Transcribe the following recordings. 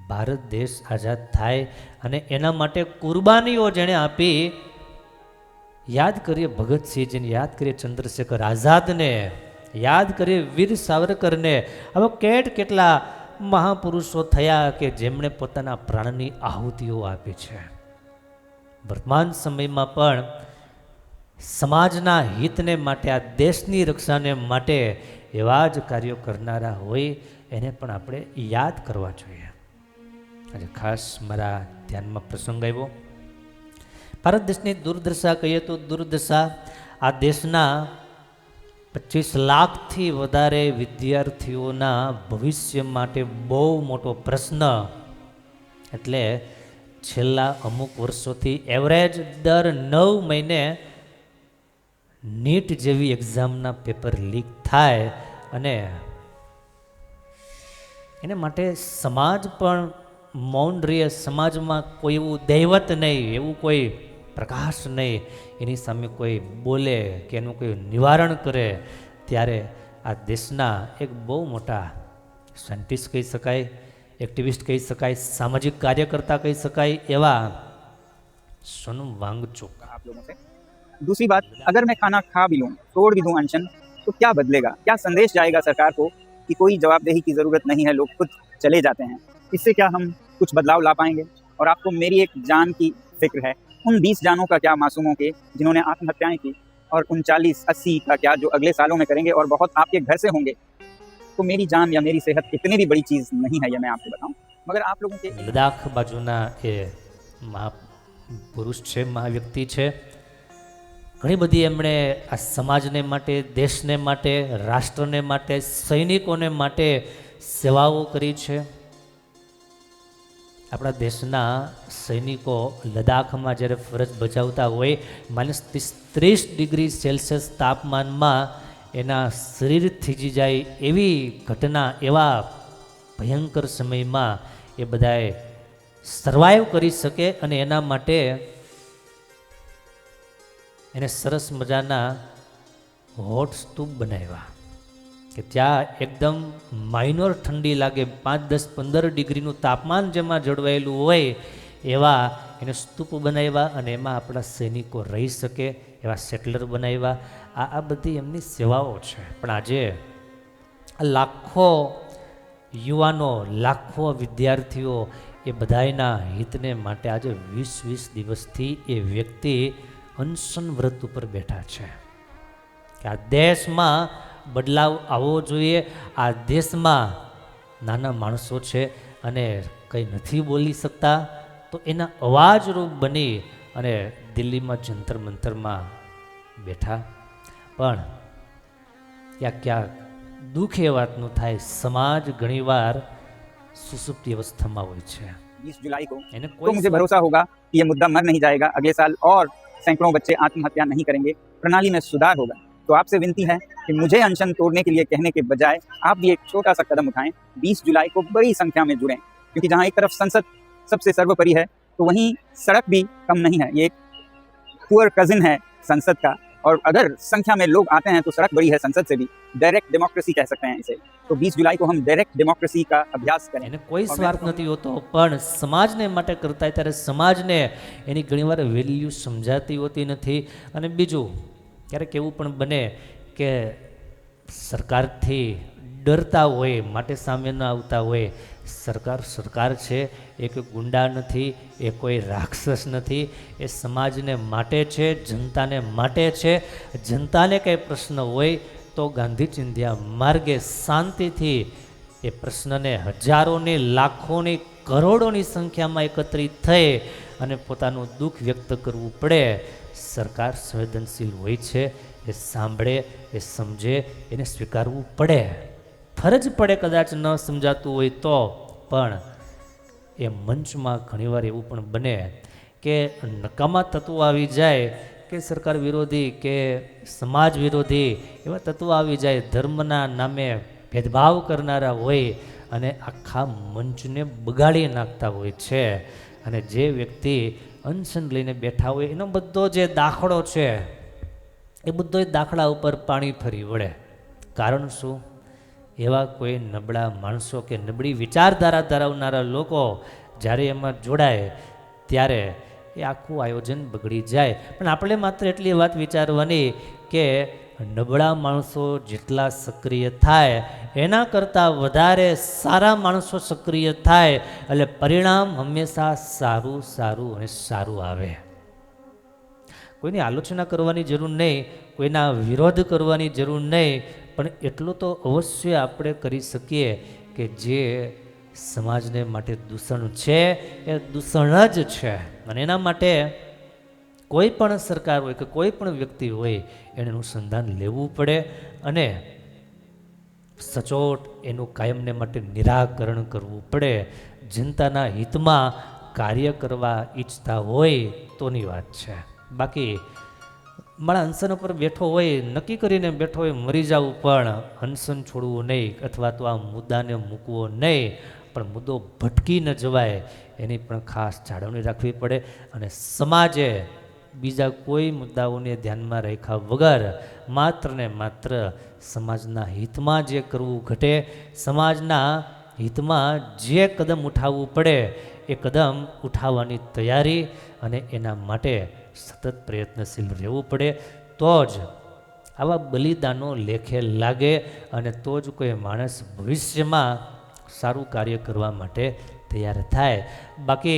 ભારત દેશ આઝાદ થાય અને એના માટે કુરબાનીઓ જેણે આપી, યાદ કરીએ ભગતસિંહજીને, યાદ કરીએ ચંદ્રશેખર આઝાદને, યાદ કરીએ વીર સાવરકરને. હવે કેટલા મહાપુરુષો થયા કે જેમણે પોતાના પ્રાણની આહુતિઓ આપી છે. વર્તમાન સમયમાં પણ સમાજના હિતને માટે, આ દેશની રક્ષાને માટે એવા જ કાર્યો કરનારા હોય એને પણ આપણે યાદ કરવા જોઈએ. આજે ખાસ મારા ધ્યાનમાં પ્રસંગ આવ્યો. ભારત દેશની દુર્દશા કહીએ તો દુર્દશા આ દેશના 25 લાખથી વધારે વિદ્યાર્થીઓના ભવિષ્ય માટે બહુ મોટો પ્રશ્ન. એટલે છેલ્લા અમુક વર્ષોથી એવરેજ દર 9 મહિને નીટ જેવી એક્ઝામના પેપર લીક થાય અને એને માટે સમાજ પણ મૌન રહે. સમાજમાં કોઈ એવું દૈવત નહીં, એવું કોઈ પ્રકાશ નહીં, એની સામે કોઈ બોલે કે એનું કોઈ નિવારણ કરે. ત્યારે આ દેશના એક બહુ મોટા સાયન્ટિસ્ટ કહી શકાય, એક્ટિવિસ્ટ કહી શકાય, સામાજિક કાર્યકર્તા કહી શકાય એવા સોનમ वांगचुक. आप लोगों से दूसरी बात, अगर मैं खाना खा भी लूँ, तोड़ भी दूँ अनशन, तो क्या बदलेगा? क्या संदेश जाएगा सरकार को कि कोई जवाबदेही की ज़रूरत नहीं है, लोग खुद चले जाते हैं? इससे क्या हम कुछ बदलाव ला पाएंगे? और आपको मेरी एक जान की फिक्र है, उन 20 जानों का क्या, मासूमों के जिन्होंने आत्महत्याएं की, और 39-80 का क्या जो अगले सालों में करेंगे, और बहुत आपके घर से होंगे. तो मेरी जान या मेरी सेहत इतनी भी बड़ी चीज़ नहीं है, ये मैं आपको बताऊं. मगर आप लोगों के લદ્દાખ બાજુના એ મહાપુરુષ છે, મહાવ્યક્તિ છે. ઘણી બધી એમણે આ સમાજને માટે, દેશને માટે, રાષ્ટ્રને માટે, સૈનિકોને માટે સેવાઓ કરી છે. આપણા દેશના સૈનિકો લદ્દાખમાં જ્યારે ફરજ બજાવતા હોય, -30°C તાપમાનમાં એના શરીર થીજી જાય એવી ઘટના, એવા ભયંકર સમયમાં એ બધાએ સર્વાઈવ કરી શકે. અને એના માટે એને સરસ મજાના હોટ સ્તૂપ બનાવ્યા કે ત્યાં એકદમ માઇનોર ઠંડી લાગે, 5-10-15 તાપમાન જેમાં જળવાયેલું હોય એવા એને સ્તૂપ બનાવ્યા. અને એમાં આપણા સૈનિકો રહી શકે એવા સેટલર બનાવ્યા. આ બધી એમની સેવાઓ છે. પણ આજે લાખો યુવાનો, લાખો વિદ્યાર્થીઓ એ બધાના હિતને માટે આજે 20 દિવસથી એ વ્યક્તિ અનશન વ્રત ઉપર બેઠા છે કે આ દેશમાં બદલાવ આવવો જોઈએ. આ દેશમાં નાના માણસો છે અને કંઈ નથી બોલી શકતા, તો એના અવાજરૂપ બની અને દિલ્હીમાં જંતર મંતરમાં બેઠા. પણ ક્યાંક દુઃખ એ વાતનું થાય, સમાજ ઘણીવાર सुसुप्ति अवस्था में हुई है. 20 जुलाई को तो मुझे भरोसा होगा कि ये मुद्दा मर नहीं जाएगा. अगले साल और सैकड़ों बच्चे आत्महत्या नहीं करेंगे, प्रणाली में सुधार होगा. तो आपसे विनती है कि मुझे अनशन तोड़ने के लिए कहने के बजाय आप भी एक छोटा सा कदम उठाएं. 20 जुलाई को बड़ी संख्या में जुड़ें, क्योंकि जहां एक तरफ संसद सबसे सर्वोपरि है, तो वहीं सड़क भी कम नहीं है. ये एक पुअर कजिन है संसद का, और अगर संख्या में लोग आते हैं तो सड़क बड़ी है संसद से भी. डायरेक्ट डेमोक्रेसी कह सकते हैं इसे. तो 20 जुलाई को हम डायरेक्ट डेमोक्रेसी का अभ्यास करें. એને કોઈ સ્વાર્થ નથી હોતો, પણ સમાજને માટે કરતા ત્યારે સમાજને એની ઘણીવાર વેલ્યુ સમજાતી હોતી નથી. અને બીજું, ક્યારેક એવું પણ બને કે સરકારથી ડરતા હોય માટે સામે ન આવતા હોય. સરકાર છે, એ કોઈ ગુંડા નથી, એ કોઈ રાક્ષસ નથી, એ સમાજને માટે છે, જનતાને માટે છે. જનતાને કંઈ પ્રશ્ન હોય તો ગાંધી ચિંધ્યા માર્ગે શાંતિથી એ પ્રશ્નને હજારોની, લાખોની, કરોડોની સંખ્યામાં એકત્રિત થઈ અને પોતાનું દુઃખ વ્યક્ત કરવું પડે. સરકાર સંવેદનશીલ હોય છે, એ સાંભળે, એ સમજે, એને સ્વીકારવું પડે. ફરજ પડે, કદાચ ન સમજાતું હોય તો. પણ એ મંચમાં ઘણીવાર એવું પણ બને કે નકામા તત્વો આવી જાય કે સરકાર વિરોધી કે સમાજ વિરોધી એવા તત્વો આવી જાય, ધર્મના નામે ભેદભાવ કરનારા હોય અને આખા મંચને બગાડી નાખતા હોય છે. અને જે વ્યક્તિ અનશન લઈને બેઠા હોય એનો બધો જે દાખલો છે એ બધો દાખલા ઉપર પાણી ફરી વળે. કારણ શું? એવા કોઈ નબળા માણસો કે નબળી વિચારધારા ધરાવનારા લોકો જ્યારે એમાં જોડાય ત્યારે એ આખું આયોજન બગડી જાય. પણ આપણે માત્ર એટલી વાત વિચારવાની કે નબળા માણસો જેટલા સક્રિય થાય એના કરતાં વધારે સારા માણસો સક્રિય થાય એટલે પરિણામ હંમેશા સારું સારું અને સારું આવે. કોઈની આલોચના કરવાની જરૂર નહીં, કોઈના વિરોધ કરવાની જરૂર નહીં, પણ એટલું તો અવશ્ય આપણે કરી શકીએ કે જે સમાજને માટે દૂષણ છે એ દૂષણ જ છે. અને એના માટે કોઈ પણ સરકાર હોય કે કોઈ પણ વ્યક્તિ હોય એને અનુસંધાન લેવું પડે અને સચોટ એનું કાયમને માટે નિરાકરણ કરવું પડે. જનતાના હિતમાં કાર્ય કરવા ઈચ્છતા હોય તોની વાત છે. બાકી મારા અનશન ઉપર બેઠો હોય, નક્કી કરીને બેઠો હોય મરી જવું, પણ અનશન છોડવું નહીં અથવા તો આ મુદ્દાને મૂકવો નહીં. પણ મુદ્દો ભટકી ન જવાય એની પણ ખાસ જાળવણી રાખવી પડે. અને સમાજે બીજા કોઈ મુદ્દાઓને ધ્યાનમાં રાખ્યા વગર માત્ર ને માત્ર સમાજના હિતમાં જે કરવું ઘટે, સમાજના હિતમાં જે કદમ ઉઠાવવું પડે એ કદમ ઉઠાવવાની તૈયારી અને એના માટે સતત પ્રયત્નશીલ રહેવું પડે. તો જ આવા બલિદાનો લેખે લાગે અને તો જ કોઈ માણસ ભવિષ્યમાં સારું કાર્ય કરવા માટે તૈયાર થાય. બાકી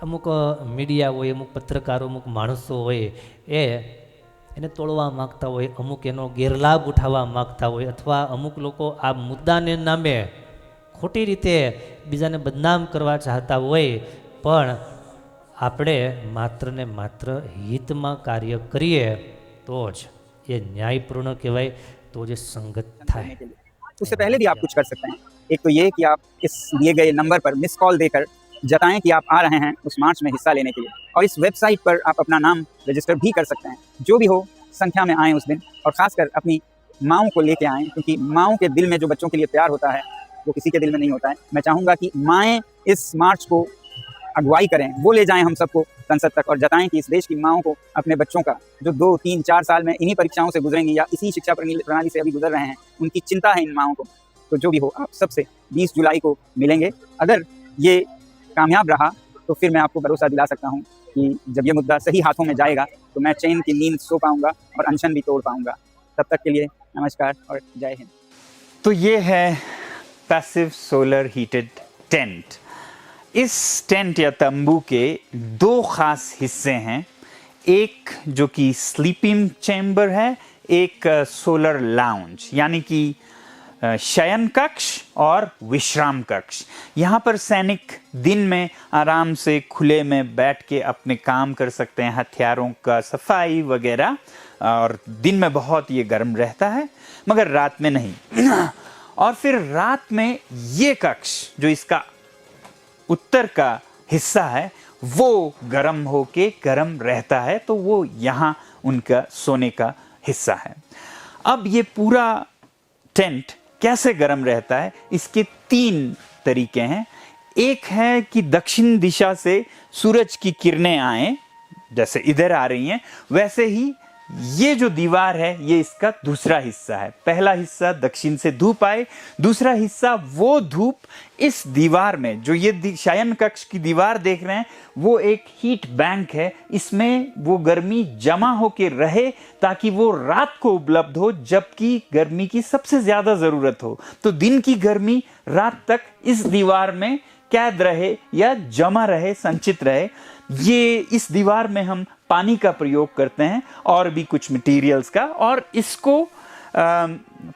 અમુક મીડિયા હોય, અમુક પત્રકારો, અમુક માણસો હોય એને તોડવા માગતા હોય, અમુક એનો ગેરલાભ ઉઠાવવા માગતા હોય, અથવા અમુક લોકો આ મુદ્દાને નામે ખોટી રીતે બીજાને બદનામ કરવા ચાહતા હોય. પણ આપણે માત્ર ને માત્ર હિતમાં કાર્ય કરીએ તો જ એ ન્યાયપૂર્ણ કહેવાય, તો જ સંગત થાય. उससे पहले भी आप कुछ कर सकते हैं. एक तो ये कि आप इस दिए गए नंबर पर मिस कॉल देकर जताएं कि आप आ रहे हैं उस मार्च में हिस्सा लेने के लिए, और इस वेबसाइट पर आप अपना नाम रजिस्टर भी कर सकते हैं. जो भी हो संख्या में आएँ उस दिन, और खासकर अपनी माँओं को लेके आएँ, क्योंकि माँओं के दिल में जो बच्चों के लिए प्यार होता है वो किसी के दिल में नहीं होता है. मैं चाहूँगा कि माएँ इस मार्च को अगुवाई करें, वो ले जाएं हम सबको संसद तक और जताएं कि इस देश की माँओं को अपने बच्चों का जो 2, 3, 4 साल में इन्हीं परीक्षाओं से गुजरेंगी या इसी शिक्षा प्रणाली से अभी गुजर रहे हैं, उनकी चिंता है इन माँओं को. तो जो भी हो आप सबसे 20 जुलाई को मिलेंगे. अगर ये कामयाब रहा तो फिर मैं आपको भरोसा दिला सकता हूँ कि जब ये मुद्दा सही हाथों में जाएगा तो मैं चैन की नींद सो पाऊँगा और अनशन भी तोड़ पाऊँगा. तब तक के लिए नमस्कार और जय हिंद. तो ये है पैसिव सोलर हीटेड टेंट. इस टेंट या तंबू के दो खास हिस्से हैं. एक जो कि स्लीपिंग चैम्बर है, एक सोलर लाउंज यानी कि शयन कक्ष और विश्राम कक्ष. यहाँ पर सैनिक दिन में आराम से खुले में बैठ के अपने काम कर सकते हैं, हथियारों का सफाई वगैरह, और दिन में बहुत ये गर्म रहता है मगर रात में नहीं. और फिर रात में ये कक्ष जो इसका उत्तर का हिस्सा है वो गर्म होके गर्म रहता है, तो वो यहाँ उनका सोने का हिस्सा है. अब ये पूरा टेंट कैसे गर्म रहता है, इसके 3 तरीके हैं. एक है कि दक्षिण दिशा से सूरज की किरणें आए, जैसे इधर आ रही हैं, वैसे ही ये जो दीवार है ये इसका दूसरा हिस्सा है. पहला हिस्सा दक्षिण से धूप आए, दूसरा हिस्सा वो धूप इस दीवार में, जो ये शयन कक्ष की दीवार देख रहे हैं वो एक हीट बैंक है, इसमें वो गर्मी जमा होके रहे ताकि वो रात को उपलब्ध हो जबकि गर्मी की सबसे ज्यादा जरूरत हो. तो दिन की गर्मी रात तक इस दीवार में कैद रहे या जमा रहे, संचित रहे. ये इस दीवार में हम पानी का प्रयोग करते हैं और भी कुछ मटेरियल्स का, और इसको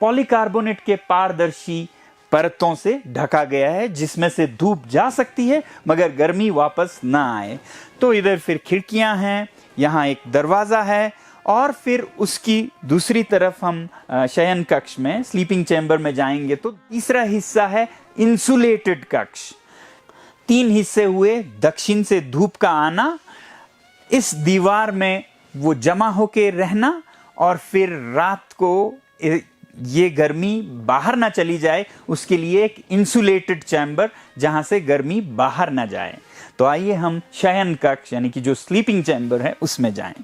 पॉलीकार्बोनेट के पारदर्शी परतों से ढका गया है जिसमें से धूप जा सकती है मगर गर्मी वापस ना आए. तो इधर फिर खिड़कियां हैं, यहाँ एक दरवाज़ा है, और फिर उसकी दूसरी तरफ हम शयन कक्ष में स्लीपिंग चैम्बर में जाएंगे तो तीसरा हिस्सा है इंसुलेटेड कक्ष. 3 हिस्से हुए. दक्षिण से धूप का आना, इस दीवार में वो जमा होके रहना, और फिर रात को ये गर्मी बाहर ना चली जाए उसके लिए एक इंसुलेटेड चैम्बर जहां से गर्मी बाहर ना जाए. तो आइए हम शयन कक्ष यानी कि जो स्लीपिंग चैम्बर है उसमें जाएं.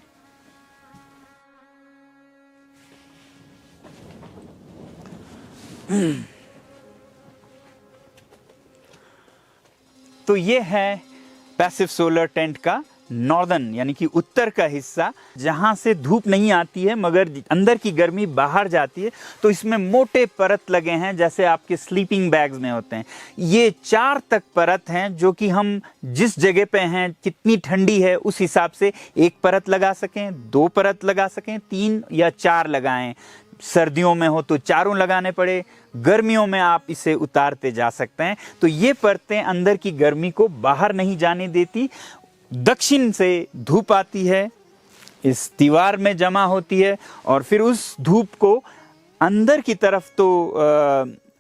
तो ये है पैसिव सोलर टेंट का नॉर्दर्न यानी कि उत्तर का हिस्सा, जहां से धूप नहीं आती है मगर अंदर की गर्मी बाहर जाती है। तो इसमें मोटे परत लगे हैं जैसे आपके स्लीपिंग बैग्स में होते हैं। ये 4 तक परत हैं जो कि हम जिस जगह पे हैं, कितनी ठंडी है उस हिसाब से 1 परत लगा सकें, 2 परत लगा सकें, 3 या 4 लगाएं। सर्दियों में हो तो चारों लगाने पड़े, गर्मियों में आप इसे उतारते जा सकते हैं। तो ये परतें अंदर की गर्मी को बाहर नहीं जाने देती। दक्षिण से धूप आती है, इस दीवार में जमा होती है और फिर उस धूप को अंदर की तरफ तो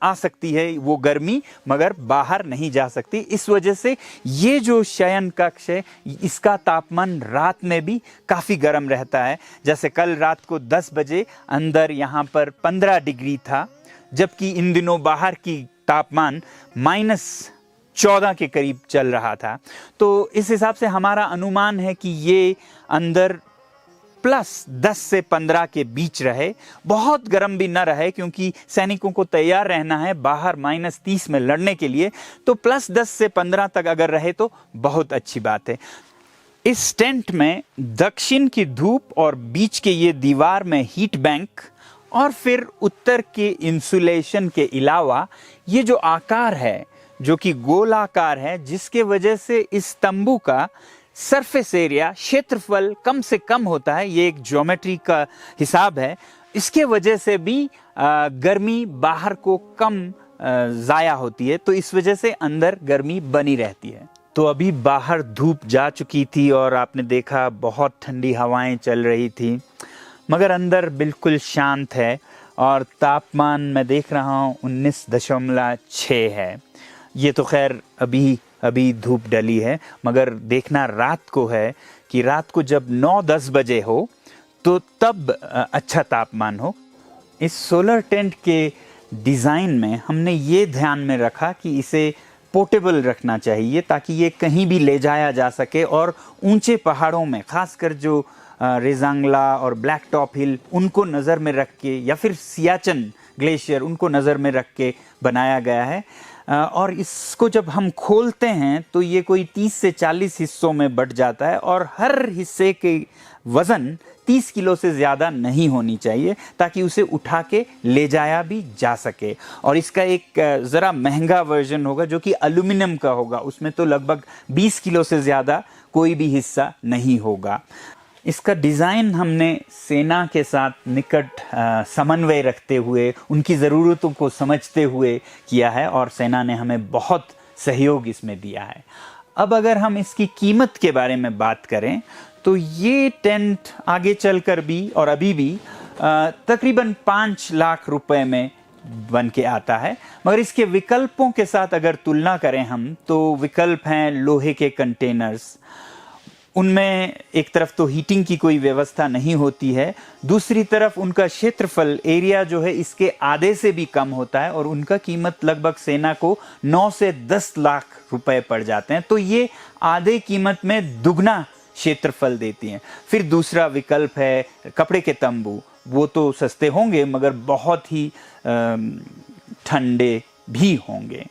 आ सकती है वो गर्मी, मगर बाहर नहीं जा सकती। इस वजह से ये जो शयन कक्ष है इसका तापमान रात में भी काफ़ी गर्म रहता है। जैसे कल रात को 10 बजे अंदर यहाँ पर 15 डिग्री था, जबकि इन दिनों बाहर की तापमान -14 के करीब चल रहा था। तो इस हिसाब से हमारा अनुमान है कि ये अंदर +10 से 15 के बीच रहे, बहुत गर्म भी न रहे, क्योंकि सैनिकों को तैयार रहना है बाहर -30 में लड़ने के लिए। तो +10 से 15 तक अगर रहे तो बहुत अच्छी बात है। इस टेंट में दक्षिण की धूप और बीच के ये दीवार में हीट बैंक और फिर उत्तर के इंसुलेशन के अलावा ये जो आकार है जो कि गोलाकार है, जिसके वजह से इस तंबू का सरफेस एरिया, क्षेत्रफल कम से कम होता है। ये एक ज्योमेट्री का हिसाब है। इसके वजह से भी गर्मी बाहर को कम ज़ाया होती है, तो इस वजह से अंदर गर्मी बनी रहती है। तो अभी बाहर धूप जा चुकी थी और आपने देखा बहुत ठंडी हवाएं चल रही थी, मगर अंदर बिल्कुल शांत है और तापमान मैं देख रहा हूँ 19.6 है। ये तो खैर अभी धूप डली है, मगर देखना रात को है कि रात को जब 9-10 बजे हो तो तब अच्छा तापमान हो। इस सोलर टेंट के डिज़ाइन में हमने ये ध्यान में रखा कि इसे पोर्टेबल रखना चाहिए ताकि ये कहीं भी ले जाया जा सके, और ऊंचे पहाड़ों में खासकर जो रेजांगला और ब्लैक टॉप हिल उनको नज़र में रख के, या फिर सियाचन ग्लेशियर उनको नज़र में रख के बनाया गया है। और इसको जब हम खोलते हैं तो ये कोई 30 से 40 हिस्सों में बट जाता है और हर हिस्से के वज़न 30 किलो से ज़्यादा नहीं होनी चाहिए ताकि उसे उठा के ले जाया भी जा सके। और इसका एक ज़रा महंगा वर्जन होगा जो कि एल्यूमिनियम का होगा, उसमें तो लगभग 20 किलो से ज़्यादा कोई भी हिस्सा नहीं होगा। इसका डिज़ाइन हमने सेना के साथ निकट समन्वय रखते हुए, उनकी ज़रूरतों को समझते हुए किया है और सेना ने हमें बहुत सहयोग इसमें दिया है। अब अगर हम इसकी कीमत के बारे में बात करें तो ये टेंट आगे चलकर भी और अभी भी तकरीबन 5 लाख रुपए में बन के आता है। मगर इसके विकल्पों के साथ अगर तुलना करें हम, तो विकल्प हैं लोहे के कंटेनर्स। उनमें एक तरफ तो हीटिंग की कोई व्यवस्था नहीं होती है, दूसरी तरफ उनका क्षेत्रफल एरिया जो है इसके आधे से भी कम होता है और उनका कीमत लगभग सेना को 9 से 10 लाख रुपए पड़ जाते हैं। तो ये आधे कीमत में दुगना क्षेत्रफल देती हैं। फिर दूसरा विकल्प है कपड़े के तंबू। वो तो सस्ते होंगे मगर बहुत ही ठंडे भी होंगे।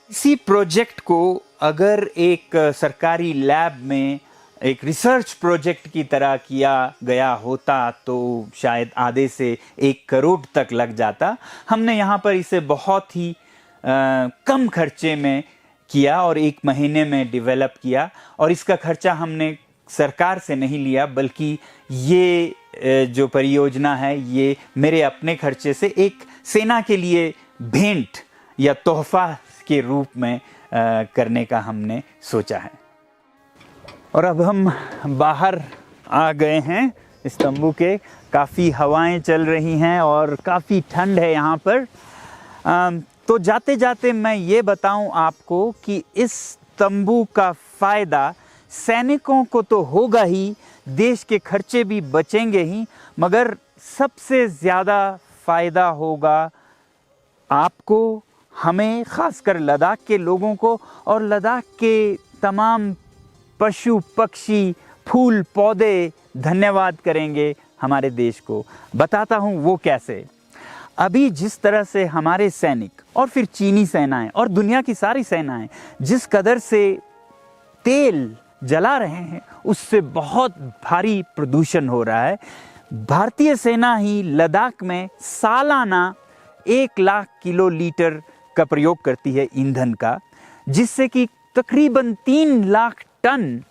इसी प्रोजेक्ट को अगर एक सरकारी लैब में एक रिसर्च प्रोजेक्ट की तरह किया गया होता तो शायद आधे से 1 करोड़ तक लग जाता। हमने यहाँ पर इसे बहुत ही कम खर्चे में किया और 1 महीने में डेवलप किया, और इसका खर्चा हमने सरकार से नहीं लिया, बल्कि ये जो परियोजना है ये मेरे अपने खर्चे से एक सेना के लिए भेंट या तोहफा के रूप में करने का हमने सोचा है। और अब हम बाहर आ गए हैं इस तंबू के। काफ़ी हवाएं चल रही हैं और काफ़ी ठंड है यहाँ पर। तो जाते जाते मैं ये बताऊं आपको कि इस तंबू का फ़ायदा सैनिकों को तो होगा ही, देश के खर्चे भी बचेंगे ही, मगर सबसे ज़्यादा फ़ायदा होगा आपको, हमें, ख़ासकर लद्दाख के लोगों को, और लद्दाख के तमाम पशु पक्षी फूल पौधे धन्यवाद करेंगे हमारे देश को। बताता हूँ वो कैसे। अभी जिस तरह से हमारे सैनिक और फिर चीनी सेनाएं और दुनिया की सारी सेनाएं जिस कदर से तेल जला रहे हैं, उससे बहुत भारी प्रदूषण हो रहा है। भारतीय सेना ही लद्दाख में सालाना 1,00,000 किलोलीटर का प्रयोग करती है ईंधन का, जिससे कि तकरीबन 3 लाख टन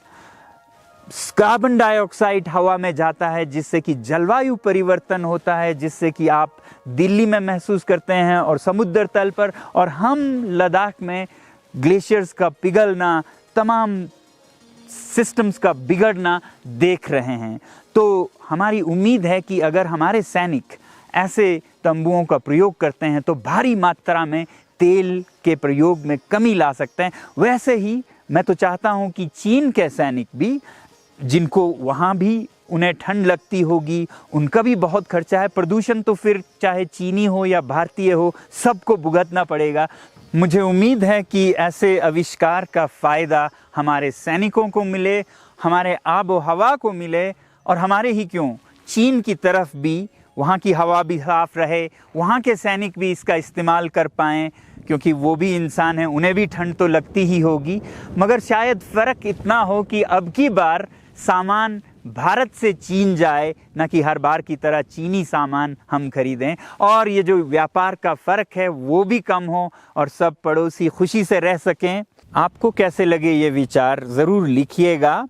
कार्बन डाइऑक्साइड हवा में जाता है, जिससे कि जलवायु परिवर्तन होता है, जिससे कि आप दिल्ली में महसूस करते हैं और समुद्र तल पर, और हम लद्दाख में ग्लेशियर्स का पिघलना, तमाम सिस्टम्स का बिगड़ना देख रहे हैं। तो हमारी उम्मीद है कि अगर हमारे सैनिक ऐसे तंबुओं का प्रयोग करते हैं तो भारी मात्रा में तेल के प्रयोग में कमी ला सकते हैं। वैसे ही मैं तो चाहता हूं कि चीन के सैनिक भी, जिनको वहाँ भी उन्हें ठंड लगती होगी, उनका भी बहुत खर्चा है, प्रदूषण तो फिर चाहे चीनी हो या भारतीय हो, सबको भुगतना पड़ेगा। मुझे उम्मीद है कि ऐसे आविष्कार का फ़ायदा हमारे सैनिकों को मिले, हमारे आबो हवा को मिले, और हमारे ही क्यों, चीन की तरफ भी वहाँ की हवा भी साफ रहे, वहाँ के सैनिक भी इसका इस्तेमाल कर पाएँ, क्योंकि वो भी इंसान हैं, उन्हें भी ठंड तो लगती ही होगी। मगर शायद फ़र्क इतना हो कि अब की बार सामान भारत से चीन जाए, न कि हर बार की तरह चीनी सामान हम खरीदें, और ये जो व्यापार का फ़र्क है वो भी कम हो और सब पड़ोसी खुशी से रह सकें। आपको कैसे लगे ये विचार ज़रूर लिखिएगा,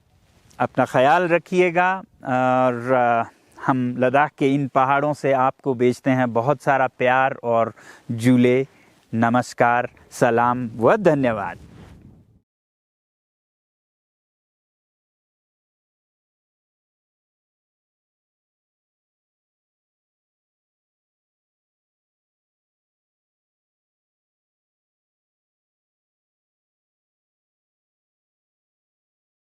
अपना ख्याल रखिएगा, और हम लद्दाख के इन पहाड़ों से आपको भेजते हैं बहुत सारा प्यार और झूले। नमस्कार, सलाम व धन्यवाद।